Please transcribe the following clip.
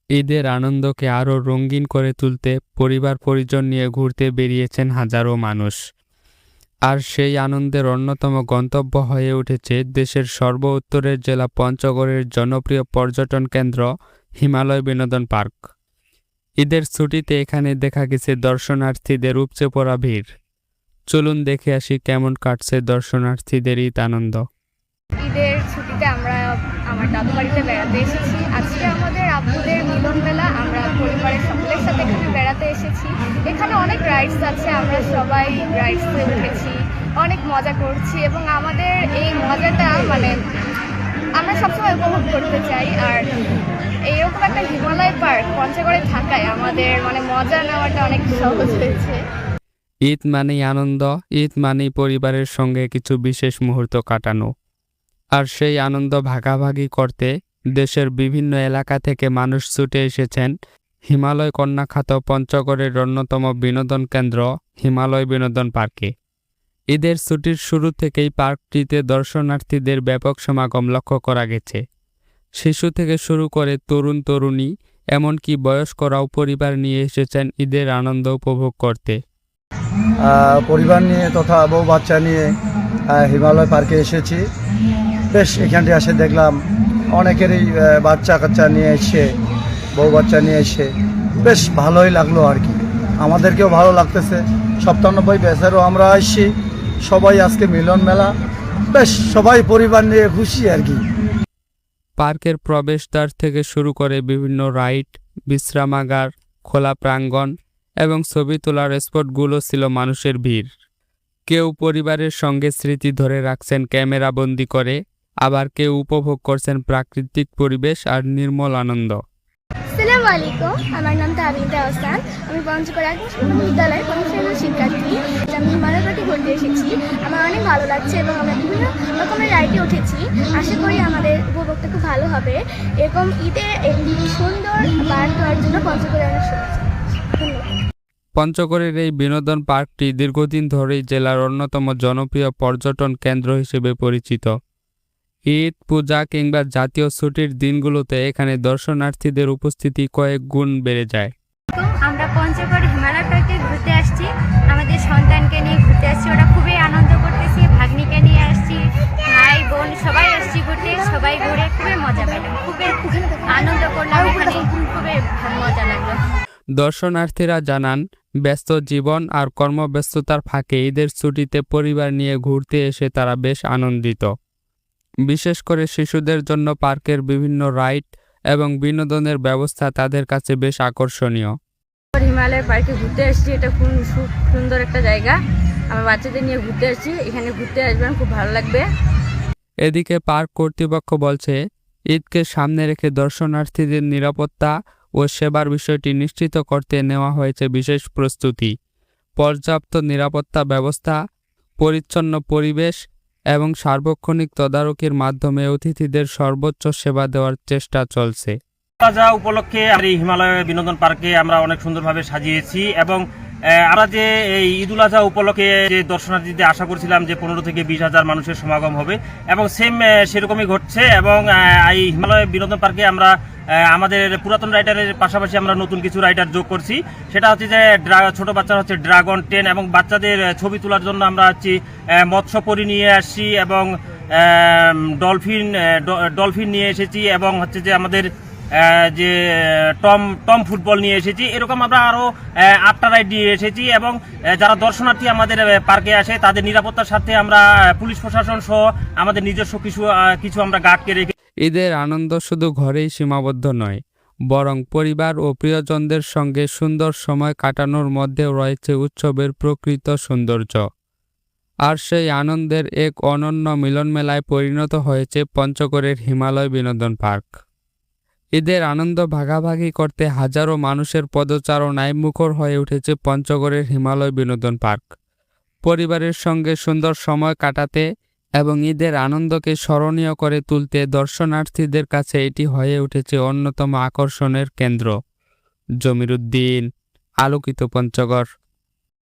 ঈদের আনন্দকে আরও রঙিন করে তুলতে পরিবার পরিজন নিয়ে ঘুরতে বেরিয়েছেন হাজারো মানুষ। আর সেই আনন্দের অন্যতম গন্তব্য হয়ে উঠেছে দেশের সর্ব উত্তরের জেলা পঞ্চগড়ের জনপ্রিয় পর্যটন কেন্দ্র হিমালয় বিনোদন পার্ক। ঈদের ছুটিতে এখানে দেখা গেছে দর্শনার্থীদের উপচে পড়া ভিড়। চলুন দেখে আসি কেমন কাটছে দর্শনার্থীদের ঈদ আনন্দ। ঈদের ছুটিতে আমরা আমার দাদু বাড়িতে বেড়াতে এসেছি। আজকে আমাদের আব্বুদের মিলন মেলা, আমরা পরিবারের সকলের সাথে এখানে বেড়াতে এসেছি। এখানে অনেক রাইডস আছে, আমরা সবাই রাইডসে উঠেছি, অনেক মজা করছি এবং আমাদের এই মজাটা আমরা সবসময় উপভোগ করতে চাই। আর এইরকম একটা হিমালয় পার্ক পঞ্চগড়ে থাকায় আমাদের মজা নেওয়াটা অনেক সহজ হয়েছে। ঈদ মানেই আনন্দ, ঈদ মানেই পরিবারের সঙ্গে কিছু বিশেষ মুহূর্ত কাটানো। আর সেই আনন্দ ভাগাভাগি করতে দেশের বিভিন্ন এলাকা থেকে মানুষ ছুটে এসেছেন হিমালয় কন্যাখ্যাত পঞ্চগড়ের অন্যতম বিনোদন কেন্দ্র হিমালয় বিনোদন পার্কে। ঈদের ছুটির শুরু থেকেই পার্কটিতে দর্শনার্থীদের ব্যাপক সমাগম লক্ষ্য করা গেছে। শিশু থেকে শুরু করে তরুণ তরুণী এমনকি বয়স্করাও পরিবার নিয়ে এসেছেন ঈদের আনন্দ উপভোগ করতে। পরিবার নিয়ে তথা বউ বাচ্চা নিয়ে হিমালয় পার্কে এসেছি। বেশ এখানটি এসে দেখলাম অনেকেরই বাচ্চা কাচ্চা নিয়ে এসে বউ বাচ্চা নিয়ে এসে বেশ ভালোই লাগলো আর কি। আমাদেরকেও ভালো লাগতেছে। 97 ব্যাচেরও আমরা আসছি, সবাই আজকে মিলন মেলা, বেশ সবাই পরিবার নিয়ে খুশি আর কি। পার্কের প্রবেশদ্বার থেকে শুরু করে বিভিন্ন রাইড, বিশ্রামাগার, খোলা প্রাঙ্গণ এবং ছবি তোলার স্পটগুলো ছিল মানুষের ভিড়। কেউ পরিবারের সঙ্গে স্মৃতি ধরে রাখছেন ক্যামেরা বন্দি করে, আবার কেউ উপভোগ করছেন প্রাকৃতিক পরিবেশ আর নির্মল আনন্দ। আসসালামু আলাইকুম, আমার নাম তাবিদা হাসান। আমি পঞ্চগড় বিদ্যালয়ের কর্মশালার শিক্ষার্থী। আমি হিমালয় পার্কে ঘুরতে এসেছি। আমার অনেক ভালো লাগছে এবং আমরা বিভিন্ন রকমের রাইডে উঠেছি। আশা করি আমাদের উপভোগটা খুব ভালো হবে। এরকম ঈদে একটি সুন্দর পার্ক হওয়ার জন্য পঞ্চগড়ে অনেক শুভেচ্ছা। পঞ্চগড়ের এই বিনোদন পার্কটি দীর্ঘদিন ধরেই জেলার অন্যতম জনপ্রিয় পর্যটন কেন্দ্র হিসেবে পরিচিত। ঈদ, পূজা কিংবা জাতীয় ছুটির দিনগুলোতে এখানে দর্শনার্থীদের উপস্থিতি কয়েক গুণ বেড়ে যায়। আমরা পঞ্চগড় হিমালয় পার্কে ঘুরতে আসছি, আমাদের সন্তানকে নিয়ে ঘুরতে আসছি। ওরা খুবই আনন্দ করতেছি, ভাগ্নিকে নিয়ে আসছি, ভাই বোন সবাই আসছি ঘুরতে। সবাই ঘুরে খুবই মজা পেলাম, খুবই আনন্দ করলাম, এখানে খুবই মজা লাগলো। দর্শনার্থীরা জানান, ব্যস্ত জীবন আর কর্মব্যস্ততার ফাঁকে ঈদের ছুটিতে পরিবার নিয়ে ঘুরতে এসে তারা বেশ আনন্দিত। বিশেষ করে শিশুদের জন্য পার্কের বিভিন্ন রাইড এবং বিনোদনের ব্যবস্থা তাদের কাছে বেশ আকর্ষণীয়। হিমালয় পার্কে ঘুরতে আসছি, এটা খুব সুন্দর একটা জায়গা। আমার বাচ্চাদের নিয়ে ঘুরতে আসছি, এখানে ঘুরতে আসবেন, খুব ভালো লাগবে। এদিকে পার্ক কর্তৃপক্ষ বলছে, ঈদকে সামনে রেখে দর্শনার্থীদের নিরাপত্তা ও সেবার বিষয়টি নিশ্চিত করতে নেওয়া হয়েছে বিশেষ প্রস্তুতি। পর্যাপ্ত নিরাপত্তা ব্যবস্থা, পরিচ্ছন্ন পরিবেশ এবং সার্বক্ষণিক তদারকির মাধ্যমে অতিথিদের সর্বোচ্চ সেবা দেওয়ার চেষ্টা চলছে। ঈদুল আজহা উপলক্ষে এই হিমালয় বিনোদন পার্কে আমরা অনেক সুন্দরভাবে সাজিয়েছি এবং আমরা যে এই ঈদুল আজহা উপলক্ষে যে দর্শনার্থীদের আশা করছিলাম যে 15 থেকে 20,000 মানুষের সমাগম হবে এবং সেরকমই ঘটছে। এবং এই হিমালয় বিনোদন পার্কে আমরা আমাদের পুরাতন রাইডারের পাশাপাশি আমরা নতুন কিছু রাইডার যোগ করছি। সেটা হচ্ছে যে ছোট বাচ্চারা হচ্ছে ড্রাগন ট্রেন এবং বাচ্চাদের ছবি তোলার জন্য আমরা হচ্ছে মৎস্যপরী নিয়ে আসছি এবং ডলফিন নিয়ে এসেছি এবং হচ্ছে যে আমাদের যে টম ফুটবল নিয়ে এসেছি। এরকম আমরা আরো 8টা রাইড নিয়ে এসেছি এবং যারা দর্শনার্থী আমাদের পার্কে আসে তাদের নিরাপত্তার সাথে আমরা পুলিশ প্রশাসন সহ আমাদের নিজস্ব কিছু আমরা গার্ডকে রেখে। ঈদের আনন্দ শুধু ঘরেই সীমাবদ্ধ নয়, বরং পরিবার ও প্রিয়জনদের সঙ্গে সুন্দর সময় কাটানোর মধ্যেও রয়েছে উৎসবের প্রকৃত সৌন্দর্য। আর সেই আনন্দের এক অনন্য মিলনমেলায় পরিণত হয়েছে পঞ্চগড়ের হিমালয় বিনোদন পার্ক। ঈদের আনন্দ ভাগাভাগি করতে হাজারো মানুষের পদচারণায় মুখর হয়ে উঠেছে পঞ্চগড়ের হিমালয় বিনোদন পার্ক। পরিবারের সঙ্গে সুন্দর সময় কাটাতে এবং ঈদের আনন্দকে স্মরণীয় করে তুলতে দর্শনার্থীদের কাছে এটি হয়ে উঠেছে অন্যতম আকর্ষণের কেন্দ্র। জমির উদ্দিন, আলোকিত পঞ্চগড়।